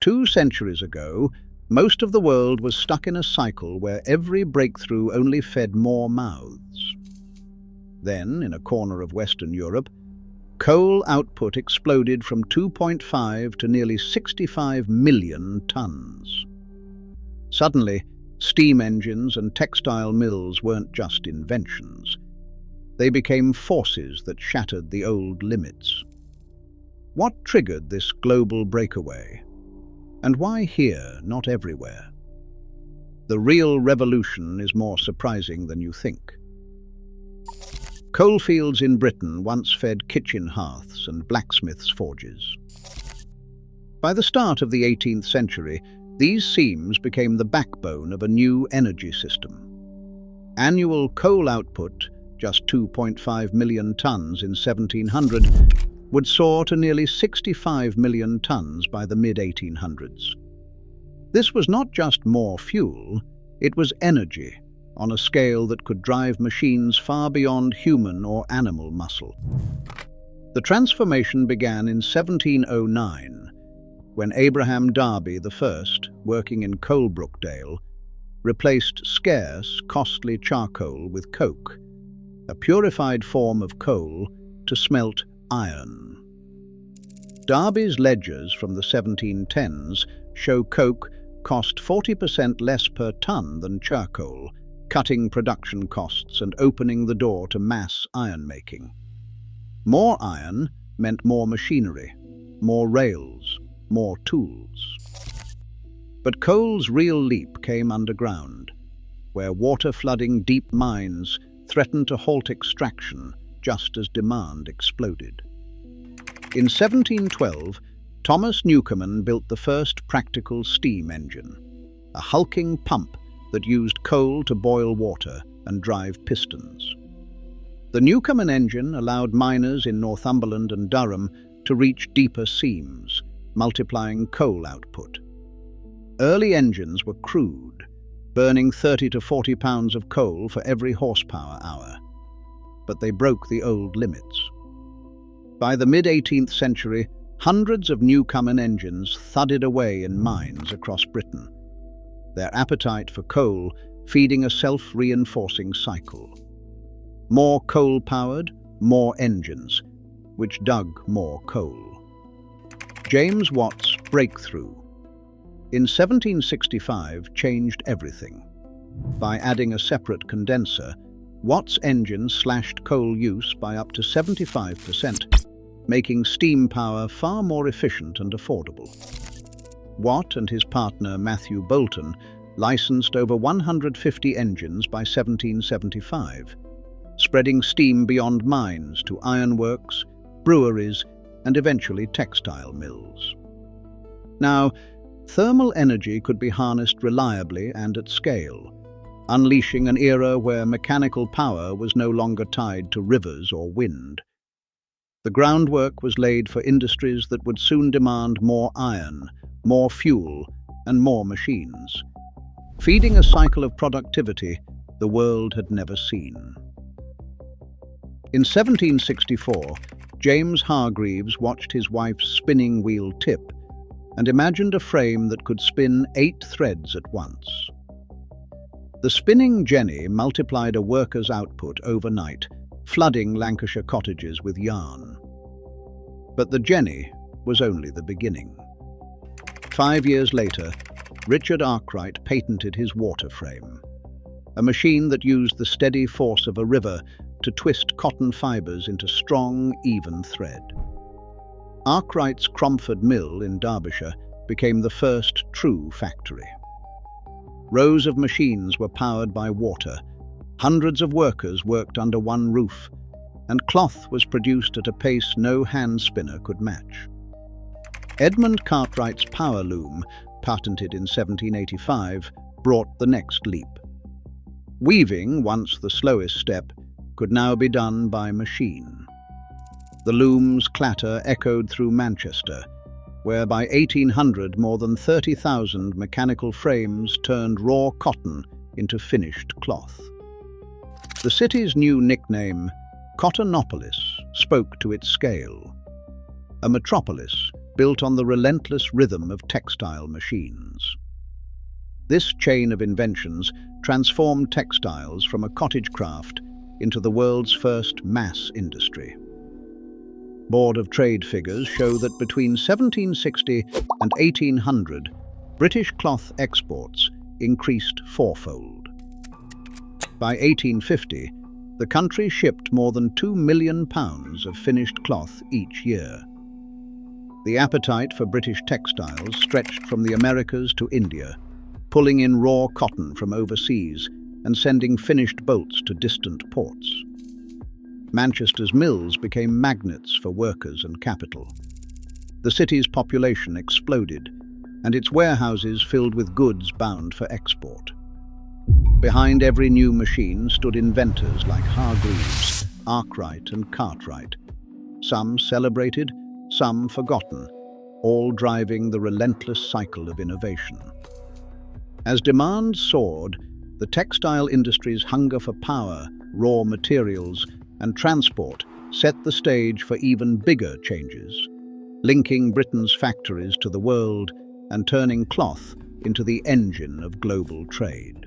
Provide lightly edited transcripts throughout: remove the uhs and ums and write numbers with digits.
2 centuries ago, most of the world was stuck in a cycle where every breakthrough only fed more mouths. Then, in a corner of Western Europe, coal output exploded from 2.5 to nearly 65 million tons. Suddenly, steam engines and textile mills weren't just inventions. They became forces that shattered the old limits. What triggered this global breakaway? And why here, not everywhere? The real revolution is more surprising than you think. Coalfields in Britain once fed kitchen hearths and blacksmiths' forges. By the start of the 18th century, these seams became the backbone of a new energy system. Annual coal output, just 2.5 million tons in 1700, would soar to nearly 65 million tons by the mid-1800s. This was not just more fuel, it was energy on a scale that could drive machines far beyond human or animal muscle. The transformation began in 1709, when Abraham Darby I, working in Coalbrookdale, replaced scarce, costly charcoal with coke, a purified form of coal to smelt iron. Darby's ledgers from the 1710s show coke cost 40% less per ton than charcoal, cutting production costs and opening the door to mass iron-making. More iron meant more machinery, more rails, more tools. But coal's real leap came underground, where water-flooding deep mines threatened to halt extraction just as demand exploded. In 1712, Thomas Newcomen built the first practical steam engine, a hulking pump that used coal to boil water and drive pistons. The Newcomen engine allowed miners in Northumberland and Durham to reach deeper seams, multiplying coal output. Early engines were crude, burning 30 to 40 pounds of coal for every horsepower hour. But they broke the old limits. By the mid-18th century, hundreds of Newcomen engines thudded away in mines across Britain, their appetite for coal feeding a self-reinforcing cycle. More coal-powered, more engines, which dug more coal. James Watt's breakthrough in 1765 changed everything. By adding a separate condenser, Watt's engine slashed coal use by up to 75%, making steam power far more efficient and affordable. Watt and his partner Matthew Boulton licensed over 150 engines by 1775, spreading steam beyond mines to ironworks, breweries, and eventually textile mills. Now, thermal energy could be harnessed reliably and at scale, unleashing an era where mechanical power was no longer tied to rivers or wind. The groundwork was laid for industries that would soon demand more iron, more fuel, and more machines, feeding a cycle of productivity the world had never seen. In 1764, James Hargreaves watched his wife's spinning wheel tip and imagined a frame that could spin 8 threads at once. The spinning jenny multiplied a worker's output overnight, flooding Lancashire cottages with yarn. But the jenny was only the beginning. 5 years later, Richard Arkwright patented his water frame, a machine that used the steady force of a river to twist cotton fibres into strong, even thread. Arkwright's Cromford Mill in Derbyshire became the first true factory. Rows of machines were powered by water, hundreds of workers worked under one roof, and cloth was produced at a pace no hand spinner could match. Edmund Cartwright's power loom, patented in 1785, brought the next leap. Weaving, once the slowest step, could now be done by machine. The loom's clatter echoed through Manchester, where by 1800 more than 30,000 mechanical frames turned raw cotton into finished cloth. The city's new nickname, Cottonopolis, spoke to its scale. A metropolis built on the relentless rhythm of textile machines. This chain of inventions transformed textiles from a cottage craft into the world's first mass industry. Board of Trade figures show that between 1760 and 1800, British cloth exports increased fourfold. By 1850, the country shipped more than 2 million pounds of finished cloth each year. The appetite for British textiles stretched from the Americas to India, pulling in raw cotton from overseas and sending finished bolts to distant ports. Manchester's mills became magnets for workers and capital. The city's population exploded, and its warehouses filled with goods bound for export. Behind every new machine stood inventors like Hargreaves, Arkwright and Cartwright, some celebrated, some forgotten, all driving the relentless cycle of innovation. As demand soared, the textile industry's hunger for power, raw materials, and transport set the stage for even bigger changes, linking Britain's factories to the world and turning cloth into the engine of global trade.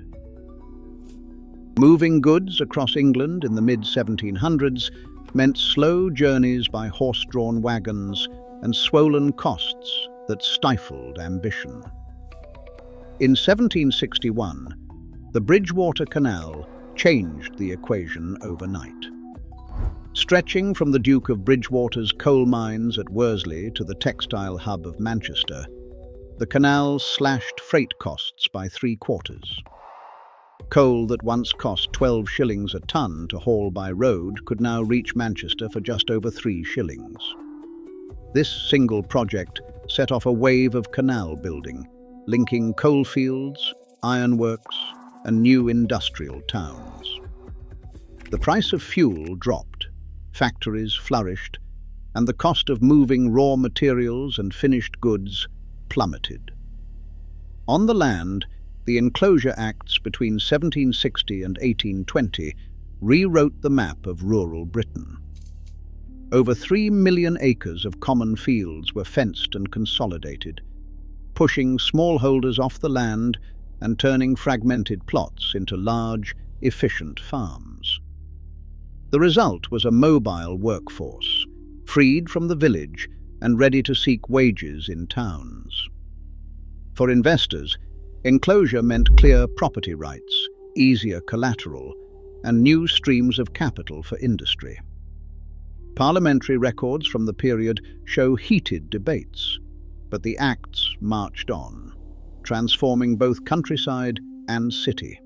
Moving goods across England in the mid-1700s meant slow journeys by horse-drawn wagons and swollen costs that stifled ambition. In 1761, the Bridgewater Canal changed the equation overnight. Stretching from the Duke of Bridgewater's coal mines at Worsley to the textile hub of Manchester, the canal slashed freight costs by 3/4. Coal that once cost 12 shillings a ton to haul by road could now reach Manchester for just over 3 shillings. This single project set off a wave of canal building, linking coalfields, ironworks, and new industrial towns. The price of fuel dropped, factories flourished, and the cost of moving raw materials and finished goods plummeted. On the land, the Enclosure Acts between 1760 and 1820 rewrote the map of rural Britain. Over 3 million acres of common fields were fenced and consolidated, pushing smallholders off the land and turning fragmented plots into large, efficient farms. The result was a mobile workforce, freed from the village and ready to seek wages in towns. For investors, enclosure meant clear property rights, easier collateral, and new streams of capital for industry. Parliamentary records from the period show heated debates, but the acts marched on, transforming both countryside and city.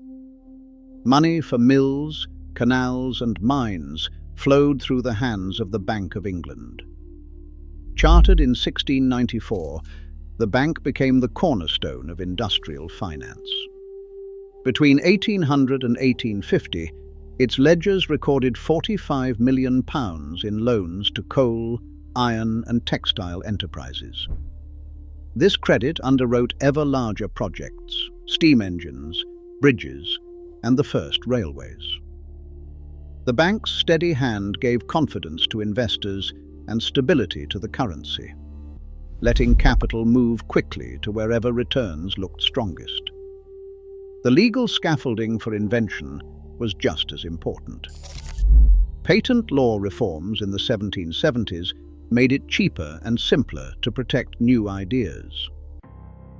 Money for mills, canals, and mines flowed through the hands of the Bank of England. Chartered in 1694, the bank became the cornerstone of industrial finance. Between 1800 and 1850, its ledgers recorded £45 million in loans to coal, iron, and textile enterprises. This credit underwrote ever larger projects, steam engines, bridges, and the first railways. The bank's steady hand gave confidence to investors and stability to the currency, letting capital move quickly to wherever returns looked strongest. The legal scaffolding for invention was just as important. Patent law reforms in the 1770s made it cheaper and simpler to protect new ideas.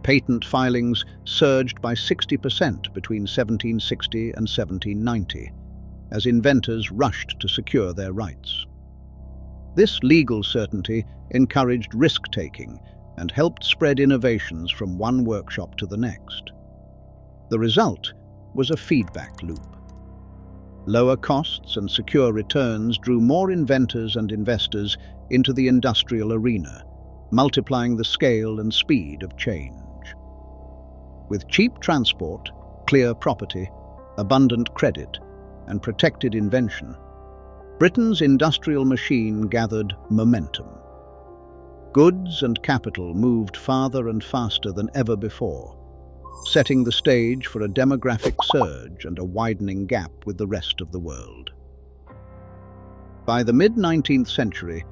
Patent filings surged by 60% between 1760 and 1790, as inventors rushed to secure their rights. This legal certainty encouraged risk-taking and helped spread innovations from one workshop to the next. The result was a feedback loop. Lower costs and secure returns drew more inventors and investors into the industrial arena, multiplying the scale and speed of change. With cheap transport, clear property, abundant credit, and protected invention, Britain's industrial machine gathered momentum. Goods and capital moved farther and faster than ever before, setting the stage for a demographic surge and a widening gap with the rest of the world. By the mid-19th century,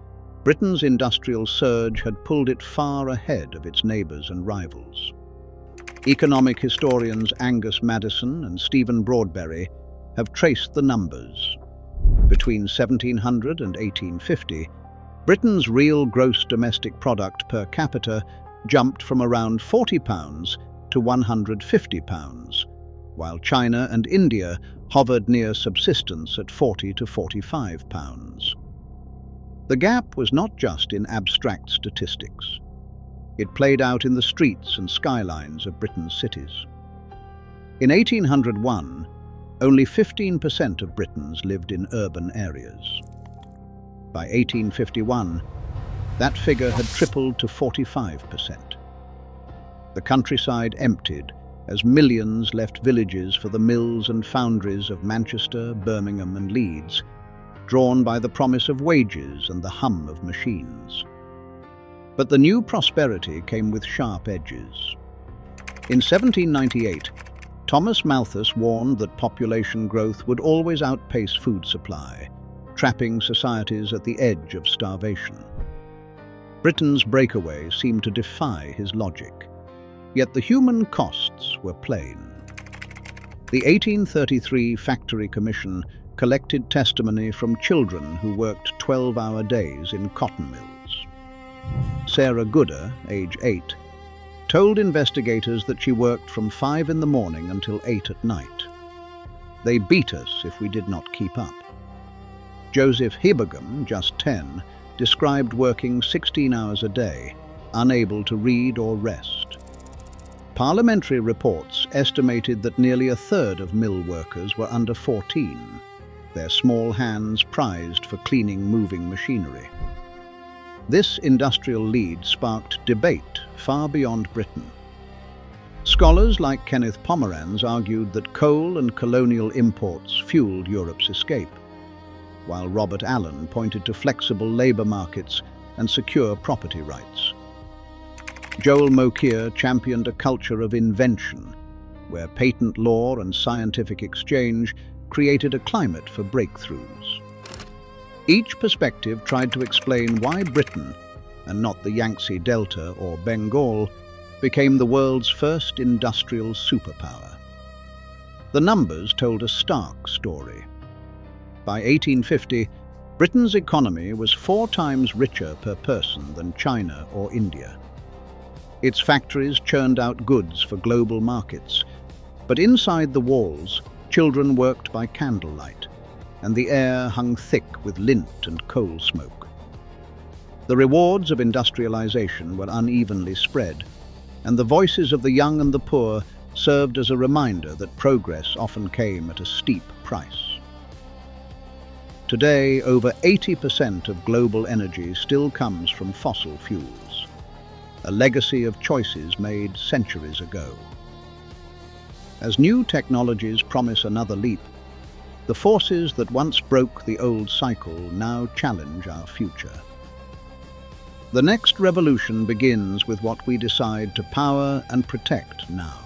Britain's industrial surge had pulled it far ahead of its neighbours and rivals. Economic historians Angus Maddison and Stephen Broadberry have traced the numbers. Between 1700 and 1850, Britain's real gross domestic product per capita jumped from around £40 to £150, while China and India hovered near subsistence at £40 to £45. The gap was not just in abstract statistics. It played out in the streets and skylines of Britain's cities. In 1801, only 15% of Britons lived in urban areas. By 1851, that figure had tripled to 45%. The countryside emptied as millions left villages for the mills and foundries of Manchester, Birmingham and Leeds, drawn by the promise of wages and the hum of machines. But the new prosperity came with sharp edges. In 1798, Thomas Malthus warned that population growth would always outpace food supply, trapping societies at the edge of starvation. Britain's breakaway seemed to defy his logic, yet the human costs were plain. The 1833 Factory Commission collected testimony from children who worked 12-hour days in cotton mills. Sarah Gooder, age 8, told investigators that she worked from 5 in the morning until 8 at night. They beat us if we did not keep up. Joseph Hibbegam, just 10, described working 16 hours a day, unable to read or rest. Parliamentary reports estimated that nearly a third of mill workers were under 14, their small hands prized for cleaning moving machinery. This industrial lead sparked debate far beyond Britain. Scholars like Kenneth Pomeranz argued that coal and colonial imports fueled Europe's escape, while Robert Allen pointed to flexible labour markets and secure property rights. Joel Mokyr championed a culture of invention, where patent law and scientific exchange created a climate for breakthroughs. Each perspective tried to explain why Britain, and not the Yangtze Delta or Bengal, became the world's first industrial superpower. The numbers told a stark story. By 1850, Britain's economy was 4 times richer per person than China or India. Its factories churned out goods for global markets, but inside the walls, children worked by candlelight, and the air hung thick with lint and coal smoke. The rewards of industrialization were unevenly spread, and the voices of the young and the poor served as a reminder that progress often came at a steep price. Today, over 80% of global energy still comes from fossil fuels, a legacy of choices made centuries ago. As new technologies promise another leap, the forces that once broke the old cycle now challenge our future. The next revolution begins with what we decide to power and protect now.